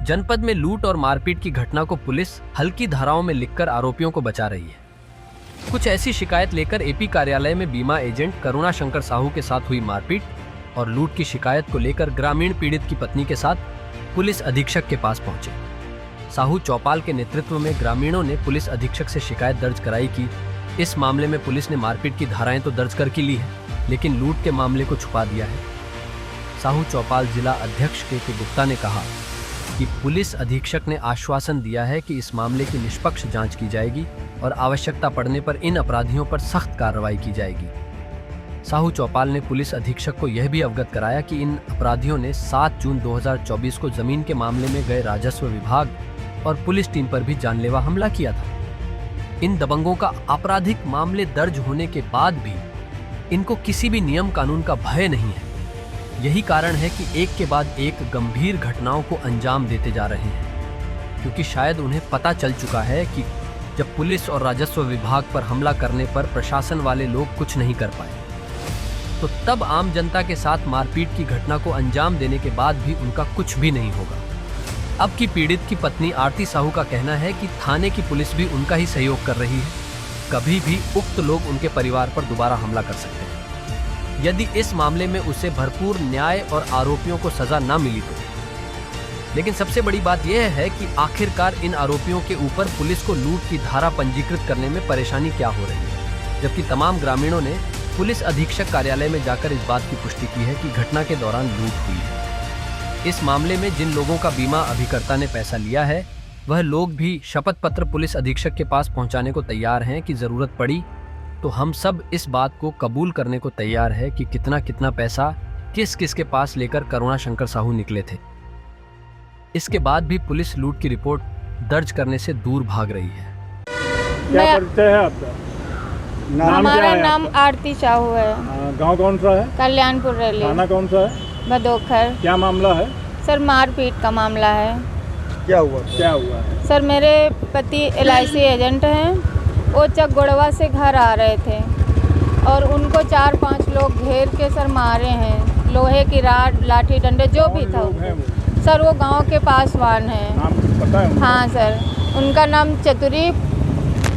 जनपद में लूट और मारपीट की घटना को पुलिस हल्की धाराओं में लिखकर आरोपियों को बचा रही है। कुछ ऐसी शिकायत लेकर एपी कार्यालय में बीमा एजेंट करुणा शंकर साहू के साथ हुई मारपीट और लूट की शिकायत को लेकर ग्रामीण पीड़ित की पत्नी के साथ पुलिस अधीक्षक के पास पहुंचे। साहू चौपाल के नेतृत्व में ग्रामीणों ने पुलिस अधीक्षक से शिकायत दर्ज कराई कि इस मामले में पुलिस ने मारपीट की धाराएं तो दर्ज करके ली है, लेकिन लूट के मामले को छुपा दिया है। साहू चौपाल जिला अध्यक्ष के गुप्ता ने कहा कि पुलिस अधीक्षक ने आश्वासन दिया है कि इस मामले की निष्पक्ष जांच की जाएगी और आवश्यकता पड़ने पर इन अपराधियों पर सख्त कार्रवाई की जाएगी। साहू चौपाल ने पुलिस अधीक्षक को यह भी अवगत कराया कि इन अपराधियों ने 7 जून 2024 को जमीन के मामले में गए राजस्व विभाग और पुलिस टीम पर भी जानलेवा हमला किया था। इन दबंगों का आपराधिक मामले दर्ज होने के बाद भी इनको किसी भी नियम कानून का भय नहीं है। यही कारण है कि एक के बाद एक गंभीर घटनाओं को अंजाम देते जा रहे हैं, क्योंकि शायद उन्हें पता चल चुका है कि जब पुलिस और राजस्व विभाग पर हमला करने पर प्रशासन वाले लोग कुछ नहीं कर पाए, तो तब आम जनता के साथ मारपीट की घटना को अंजाम देने के बाद भी उनका कुछ भी नहीं होगा। अब की पीड़ित की पत्नी आरती साहू का कहना है कि थाने की पुलिस भी उनका ही सहयोग कर रही है। कभी भी उक्त लोग उनके परिवार पर दोबारा हमला कर सकते हैं यदि इस मामले में उसे भरपूर न्याय और आरोपियों को सजा न मिली तो। लेकिन सबसे बड़ी बात यह है कि आखिरकार इन आरोपियों के ऊपर पुलिस को लूट की धारा पंजीकृत करने में परेशानी क्या हो रही है, जबकि तमाम ग्रामीणों ने पुलिस अधीक्षक कार्यालय में जाकर इस बात की पुष्टि की है कि घटना के दौरान लूट हुई है। इस मामले में जिन लोगों का बीमा अभिकर्ता ने पैसा लिया है, वह लोग भी शपथ पत्र पुलिस अधीक्षक के पास पहुंचाने को तैयार हैं कि जरूरत पड़ी तो हम सब इस बात को कबूल करने को तैयार है कि कितना कितना पैसा किस किस के पास लेकर करुणा शंकर साहू निकले थे। इसके बाद भी पुलिस लूट की रिपोर्ट दर्ज करने से दूर भाग रही है। क्या परिचय है आपका? हमारा नाम आरती साहू है। गांव कौन सा है? कल्याणपुर रैली। थाना कौन सा है? भदोखर। क्या मामला है? सर मारपीट का मामला है। क्या हुआ है? सर मेरे पति LIC एजेंट हैं। वो चकगोड़वा से घर आ रहे थे और उनको 4-5 लोग घेर के सर मारे हैं, लोहे की राड, लाठी, डंडे, जो भी था। सर वो गांव के पासवान हैं। नाम पता है? हाँ सर, उनका नाम चतुरी,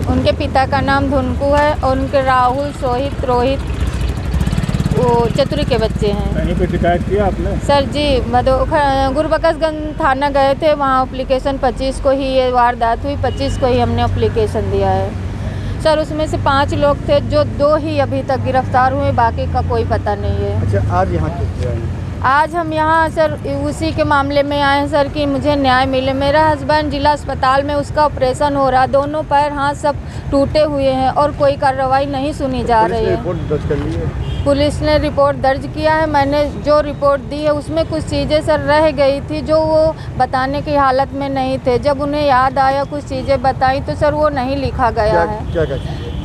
उनके पिता का नाम धुनकू है और उनके राहुल, सोहित, रोहित, वो चतुरी के बच्चे हैं। कहीं पे शिकायत किया आपने? सर जी गुरबकसगंज थाना गए थे, वहाँ एप्लीकेशन 25 को ही ये वारदात हुई, 25 को ही हमने एप्लीकेशन दिया है। सर उसमें से 5 लोग थे, जो 2 ही अभी तक गिरफ्तार हुए, बाकी का कोई पता नहीं है। अच्छा, आज यहाँ किस आए? आज हम यहाँ सर उसी के मामले में आए हैं सर कि मुझे न्याय मिले। मेरा हस्बैंड जिला अस्पताल में उसका ऑपरेशन हो रहा, दोनों पैर हाथ सब टूटे हुए हैं और कोई कार्रवाई नहीं सुनी जा रही है। रिपोर्ट दर्ज कर ली है? पुलिस ने रिपोर्ट दर्ज किया है। मैंने जो रिपोर्ट दी है उसमें कुछ चीज़ें सर रह गई थी जो वो बताने की हालत में नहीं थे। जब उन्हें याद आया कुछ चीज़ें बताई तो सर वो नहीं लिखा गया है। क्या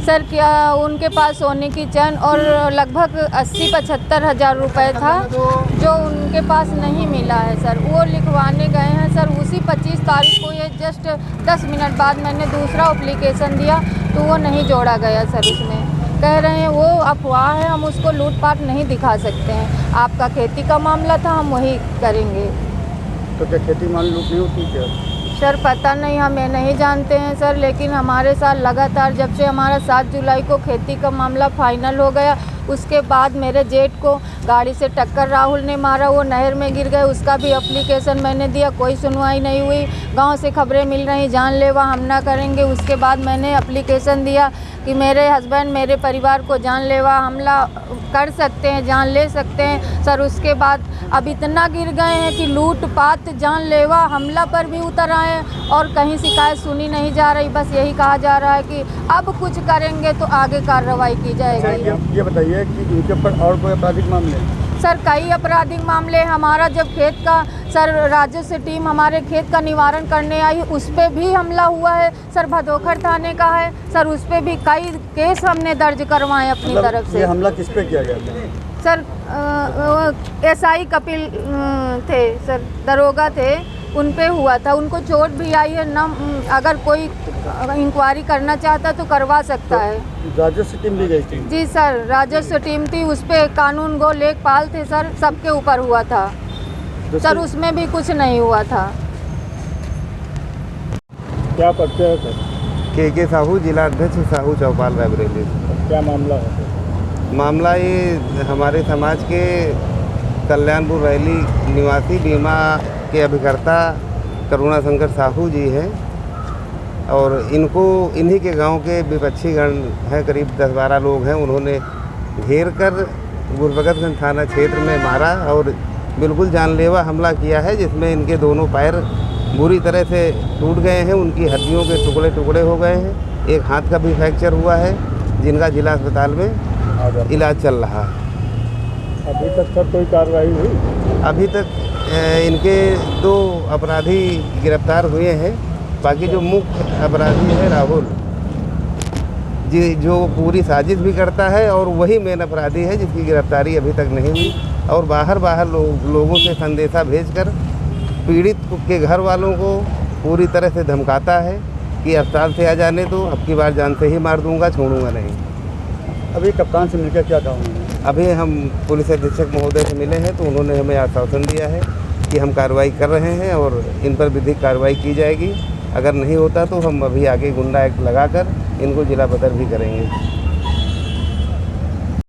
सर क्या उनके पास सोने की चैन और लगभग 80-75 हज़ार रुपये था जो उनके पास नहीं मिला है सर, वो लिखवाने गए हैं सर। उसी 25 तारीख को, ये जस्ट 10 मिनट बाद मैंने दूसरा एप्लीकेशन दिया तो वो नहीं जोड़ा गया सर। उसमें कह रहे हैं वो अफवाह है, हम उसको लूटपाट नहीं दिखा सकते हैं। आपका खेती का मामला था, हम वही करेंगे। तो क्या खेती माल लूट नहीं होती क्या? सर पता नहीं, हमें नहीं जानते हैं सर, लेकिन हमारे साथ लगातार जब से हमारा 7 जुलाई को खेती का मामला फाइनल हो गया, उसके बाद मेरे जेठ को गाड़ी से टक्कर राहुल ने मारा, वो नहर में गिर गए, उसका भी एप्लीकेशन मैंने दिया, कोई सुनवाई नहीं हुई। गांव से खबरें मिल रही जानलेवा हमला करेंगे। उसके बाद मैंने एप्लीकेशन दिया कि मेरे हस्बैंड मेरे परिवार को जानलेवा हमला कर सकते हैं, जान ले सकते हैं सर। उसके बाद अब इतना गिर गए हैं कि लूटपाट, जानलेवा हमला पर भी उतर आए और कहीं शिकायत सुनी नहीं जा रही। बस यही कहा जा रहा है कि अब कुछ करेंगे तो आगे कार्रवाई की जाएगी। ये बताइए कि इनके ऊपर और कोई आपराधिक मामले? सर कई आपराधिक मामले। हमारा जब खेत का सर राजस्व टीम हमारे खेत का निवारण करने आई, उस पर भी हमला हुआ है सर। भदोखर थाने का है सर, उस पर भी कई केस हमने दर्ज करवाए अपनी तरफ से। ये हमला किस पे किया गया था? सर SI कपिल थे सर, दरोगा थे, उन पे हुआ था। उनको चोट भी आई है ना, अगर कोई इंक्वायरी करना चाहता तो करवा सकता है। राजस्व टीम भी गई थी? जी सर, राजस्व टीम थी, उस पर कानून गो लेखपाल थे सर, सबके ऊपर हुआ था सर, उसमें भी कुछ नहीं हुआ था। क्या परिचय है सर? के साहू, जिला अध्यक्ष साहू चौपाल रायबरेली। क्या मामला है? मामला ये हमारे समाज के कल्याणपुर रैली निवासी बीमा के अभिकर्ता करुणा शंकर साहू जी हैं और इनको इन्हीं के गांव के विपक्षी गण हैं, करीब 10-12 लोग हैं। उन्होंने घेर कर गुरबगतगंज थाना क्षेत्र में मारा और बिल्कुल जानलेवा हमला किया है, जिसमें इनके दोनों पैर बुरी तरह से टूट गए हैं, उनकी हड्डियों के टुकड़े टुकड़े हो गए हैं। एक हाथ का भी फ्रैक्चर हुआ है, जिनका जिला अस्पताल में इलाज चल रहा है। अभी तक सर कोई कार्रवाई हुई? अभी तक इनके 2 अपराधी गिरफ्तार हुए हैं। बाकी जो मुख्य अपराधी है राहुल जी, जो पूरी साजिश भी करता है और वही मेन अपराधी है जिसकी गिरफ्तारी अभी तक नहीं हुई और बाहर लोगों से संदेशा भेजकर पीड़ित के घर वालों को पूरी तरह से धमकाता है कि अस्पताल से आ जाने दो, अब की बार जान से ही मार दूंगा, छोड़ूंगा नहीं। अभी कप्तान से मिलकर क्या कहा उन्होंने? अभी हम पुलिस अधीक्षक महोदय से मिले हैं तो उन्होंने हमें आश्वासन दिया है कि हम कार्रवाई कर रहे हैं और इन पर विधिक कार्रवाई की जाएगी। अगर नहीं होता तो हम अभी आगे गुंडा एक्ट लगाकर इनको जिला बदर भी करेंगे।